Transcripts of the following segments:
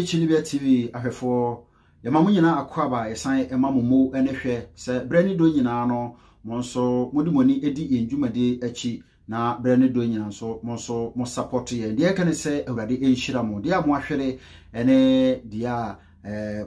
GH TV ahwefo yamamu nyina akwaba esan emamumu enehwe se brani do nyina no monso modimoni edi enjumade achi na brani do nyina so monso mo support ye de kan se awrade enhira mo de amoahwere ene dia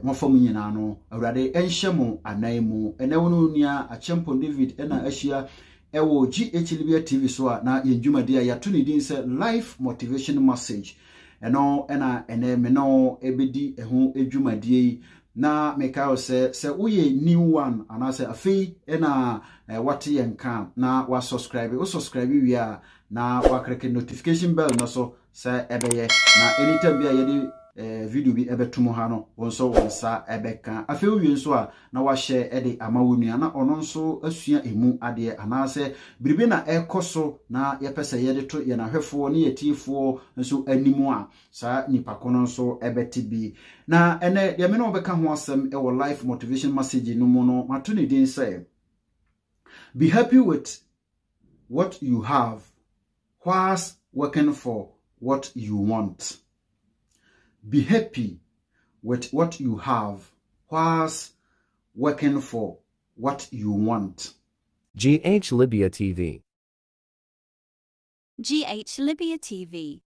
mofam nyina no awrade enhye mo anan mu ene wono nua achempo David ena ahia ewo GH TV so na enjumade ya to ne din se life motivation message eno ena ene me no ebedi ehu edwumadie na meka se uye new one anase afi ena wati yenka na wa subscribe wi a na wa click notification bell no so se ebeye na anytime bia yedi video bi ebetumo ha no wonso wonsa ebeka afi wi nso a na wa share ede amawonua na ono nso asua emu ade anase biribi na ekoso na yepese yede to ye na hwefo ne yetifo nso animu a sa nipa kono nso ebeti bi na ene de me no beka ho asem e wo life motivation message no mu no mato ne din say be happy with what you have whilst working for what you want. Be happy with what you have whilst working for what you want. GH Libya TV. GH Libya TV.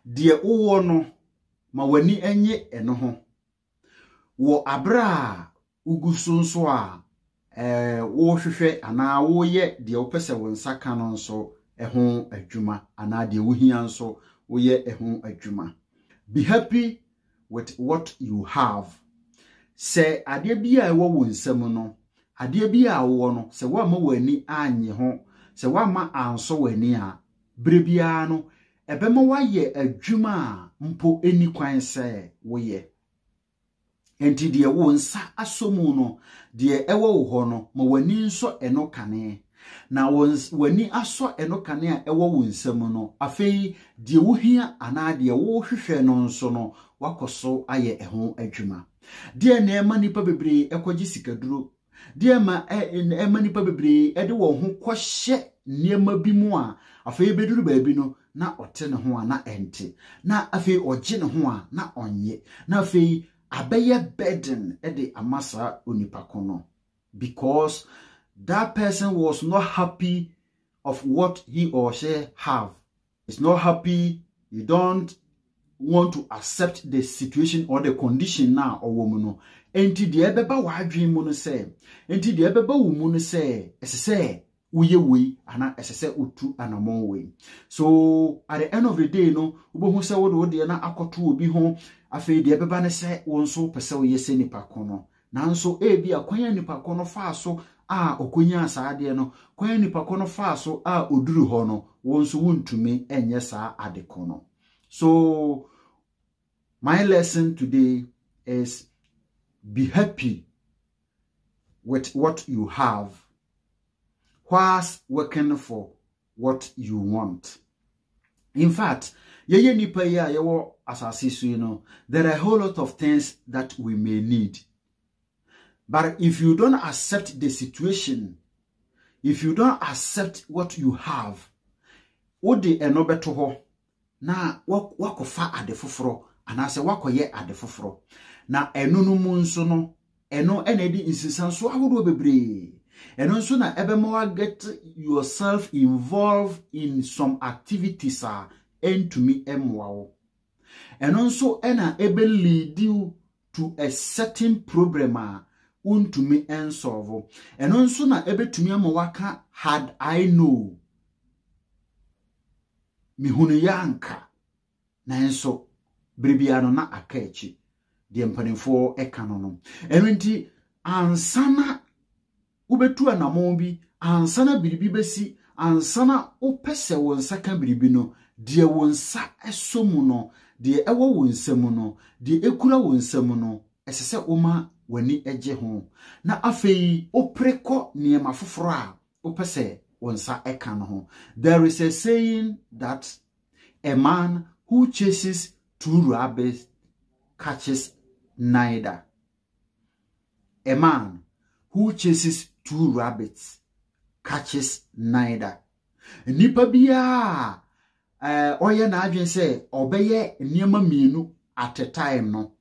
Dear uwo no ma wani enye eno ho. Wo abra ugusunso a wo hwehwe ana wo ye de opese wonsa ka no nso eho adwuma ana de wo hia nso wo ye eho adwuma. Be happy with what you have. Se ade bia wo wonsam no ade bia wo no se wa ma wani anye ho se wa ma anso wani a brebia no ebema wa ye adwuma mpo eni kwan se wo ye. Enti de wo nsa asomu no de ewo wo ho no ma wani nso eno kane na wani aso eno kane a ewo wo nsam no afei de wo hia ana de wo hwehwe no nso no wakoso aye eho adwuma de na ema nipa bebre ekogi sikaduro de ma ema nipa bebre ede wo ho kohye niema bi mu a afei beduru baabi no na ote ne ho a na ente na afei oje ne ho a na onye na afei abeye burden ede amasa onipa kono because that person was not happy of what he or she have. Is not happy. You don't want to accept the situation or the condition now or woman. Enti de ebeba wa adwen mu no say. Enti de ebeba wo mu no say. Esese uye we ana esese utu anamon we. So at the end of the day no, ubohu se wo de na akoto obi ho afei de ebeba ne se wonso pese wo yese nipa kono. Nanso ebi akwanya nipa kono fa so a okonya asaade no kwanya nipa kono fa so a oduru ho no wonso wuntumi enye saa ade kono. So my lesson today is be happy with what you have whilst working for what you want. In fact, yeye nipa ya yewo asase so you know, there are a whole lot of things that we may need. But if you don't accept the situation, if you don't accept what you have, odi enobeto ho na wakofa adefoforo anase wakoye adefoforo na enunu mu nso no eno enedi insisanso ahodo bebre eno nso na ebema wa get yourself involved in some activities and to me emwawo eno nso ena ebe lead you to a certain problem untumi ensolve eno nso na ebetumi amawaka had I know mihunu yanka na enso bribiano na akachi de mpanimfo ekano no eno nti ansana ubetu anamon bi ansana biribi besi ansana opese wonsa ka biribi no de wonsa esomu no de ewo wonsam no de ekura wonsam no esese oma wani eje ho na afei opreko niema foforo a opese wonsa ekano ho. There is a saying that a man who chases two rabbits catches neither. A man who chases two rabbits catches neither. Nipa biya oye na adwen say obeye niema mienu at a time no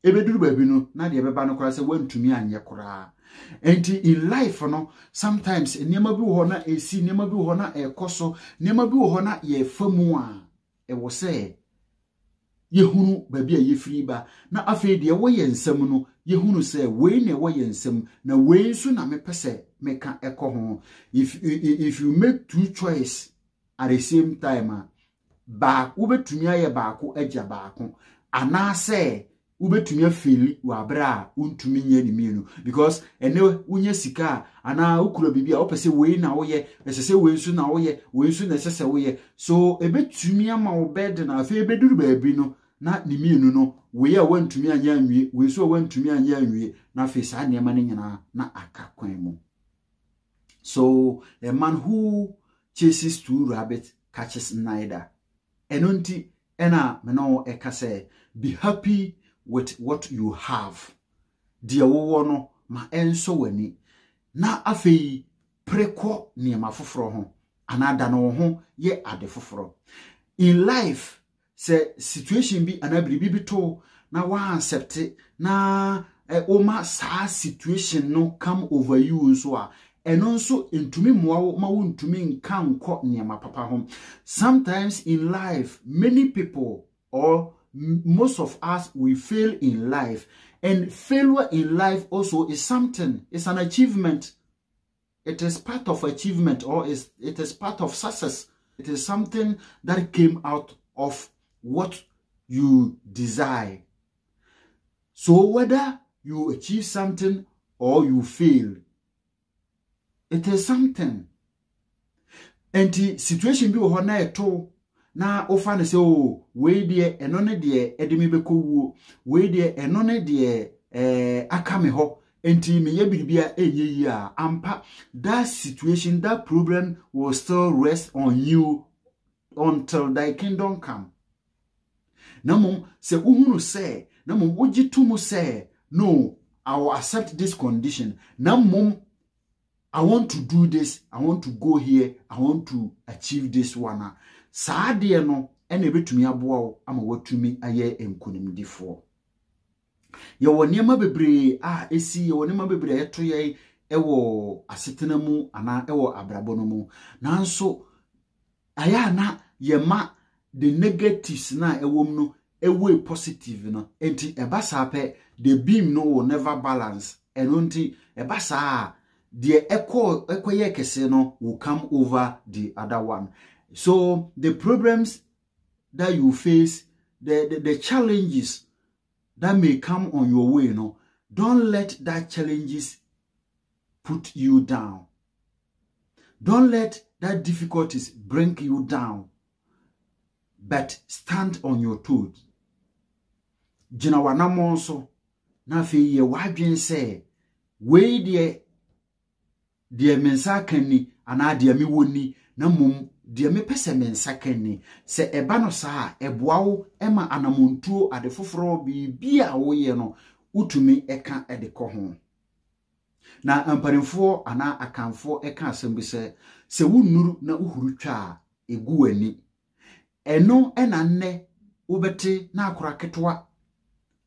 ebeduru baabi no na de beba no kora say wantumi anye kora enti in life no sometimes niema bi wo ho na esi niema bi wo ho na ekoso niema bi wo ho na ye famu a e wo say yehunu baabi a yefiri ba na afei de wo ye nsam no yehunu say we na wo ye nsam na we nso na mepese meka ekoho if you make two choice at the same time ba ubetumi aye baako agya baako ana say ubetumi afeli wa bra untumi nya ni mienu because ene unya sika ana ukura bibia opese we na wo ye esese we nso na wo ye we nso na esese wo ye so ebetumi ama wo bed na afi ebeduru baabi no na ni mienu no we ya wantumi anya anwie we nso wantumi anya anwie na afi sa niema ne nyina na aka kwan mu. So a man who chases two rabbits catches neither. Enunti ena meno eka say be happy with what you have. Dia wo no ma enso wani na afei preko niema foforo ho anada no ho ye ade foforo. In life say situation bi anabribi bi to na wa accept na oma sa situation no come over you so a eno nso entumi moawo ma wo ntumi nka nko niema papa ho. Sometimes in life many people or most of us we fail in life, and failure in life also is something, it's an achievement. It is part of achievement, or it is part of success. It is something that came out of what you desire. So whether you achieve something or you fail, it is something. And the situation be ho na eto na ofa ne se o we de eno ne de edemi bekowu we de eno ne de akame ho enti me ye biribia enye yi a ampa that situation, that problem will still rest on you until thy kingdom come. Namum se uhunu se namum ugitumu se no, I will accept this condition. Namum I want to do this, I want to go here, I want to achieve this one. Saade no ene betumi aboa wo ama watumi aye enkunimdifo. Ye woniema bebre esi ye woniema bebre eto ye ewo asetena mu ana ewo abrabo no mu. Nanso aya na ye ma the negatives na ewo mu no ewo positive no enti ebasa pe the beam no will never balance enonti ebasa the ekoye kese no will come over the other one. So the problems that you face, the challenges that may come on your way, don't let that challenges put you down. Don't let that difficulties bring you down, but stand on your toes. Jina wana monso na fe ye wadwen se we de mensa kanni ana de mi woni na mum de me pese mensa kanni se eba no sa eboa wo ema anamontuo ade foforo bibia wo ye no utumi eka ede ko ho na amparemfo ana akanfo eka asembi se wunuru na uhuru twa egu ani eno ena nne ubete na akora ketwa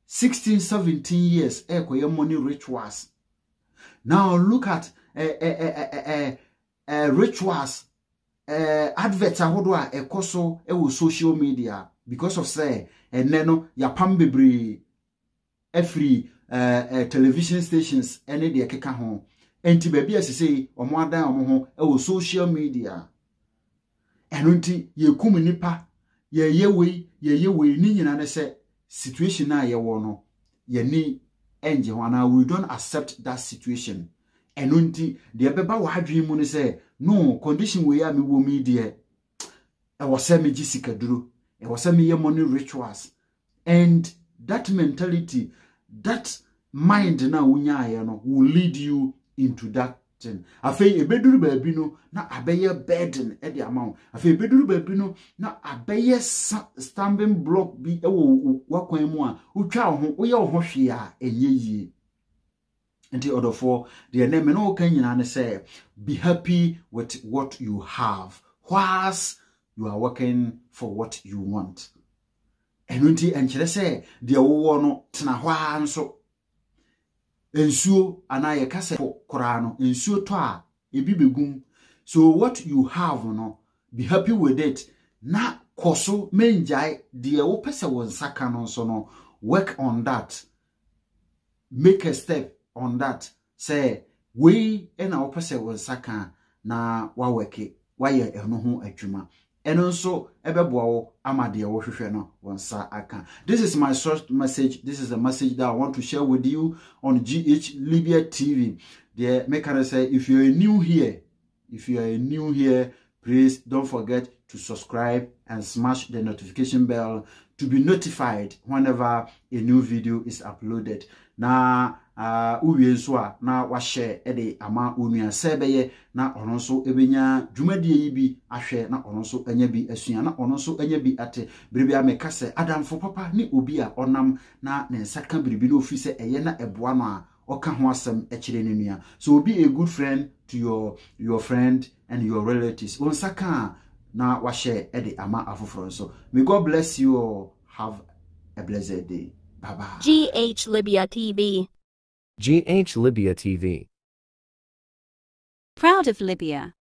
16-17 years ekoye money rituals. Now look at rituals adverts ahodo ekoso ewo social media because of say eneno yapam bebre every television stations ene de keka ho enti baby asese omo adan omo ho ewo social media enunti yekum nipa yeyewe ni nyina ne se situation na ye wo no ye ni enje ho na we don't accept that situation enunti de beba wa adwen mu ne se no condition we ya me wo mi de e was say me jisika duro e was say me ye money rituals, and that mentality, that mind na unya ye no will lead you into that thing. Afei ebeduru baabi no na abeye burden e de amount. Afei ebeduru baabi no na abeye stumbling block bi e wo wakwan mu a utwa ho wo ye ho hwe a enye yi. Enti order for the name no kan nyina ne say be happy with what you have. Whilst you are working for what you want. Enunti enkyere se de wo no tena hwa nso ensuo anaye kase kora no ensuo to a ebi begum. So what you have no, be happy with it. Na koso menjai de wo pese won saka no so no, work on that. Make a step on that. Say we na wo pese won saka na wa work waye eno ho adwuma. Eno nso ebeboa wo amade wo hwehwe no wonsa aka. This is my short message. This is a message that I want to share with you on GH Libya TV. The make I say, if you're new here, please don't forget to subscribe and smash the notification bell to be notified whenever a new video is uploaded. Na uwie so a na wa share ede ama onua sebeye na ono so ebenya dwumadie yi bi ahwe na ono so anya bi asua na ono so anya bi ate biribi ameka se adamfo papa ni obi a onam na ne nsaka biribi no ofise eye na eboa no a oka ho asem ekire ne nua. So be a good friend to your friend and your relatives. Onsaka na wa share ede ama afoforo so. May God bless you all. Have a blessed day. Bye bye. GH Libya TV. GH Libya TV. Proud of Libya.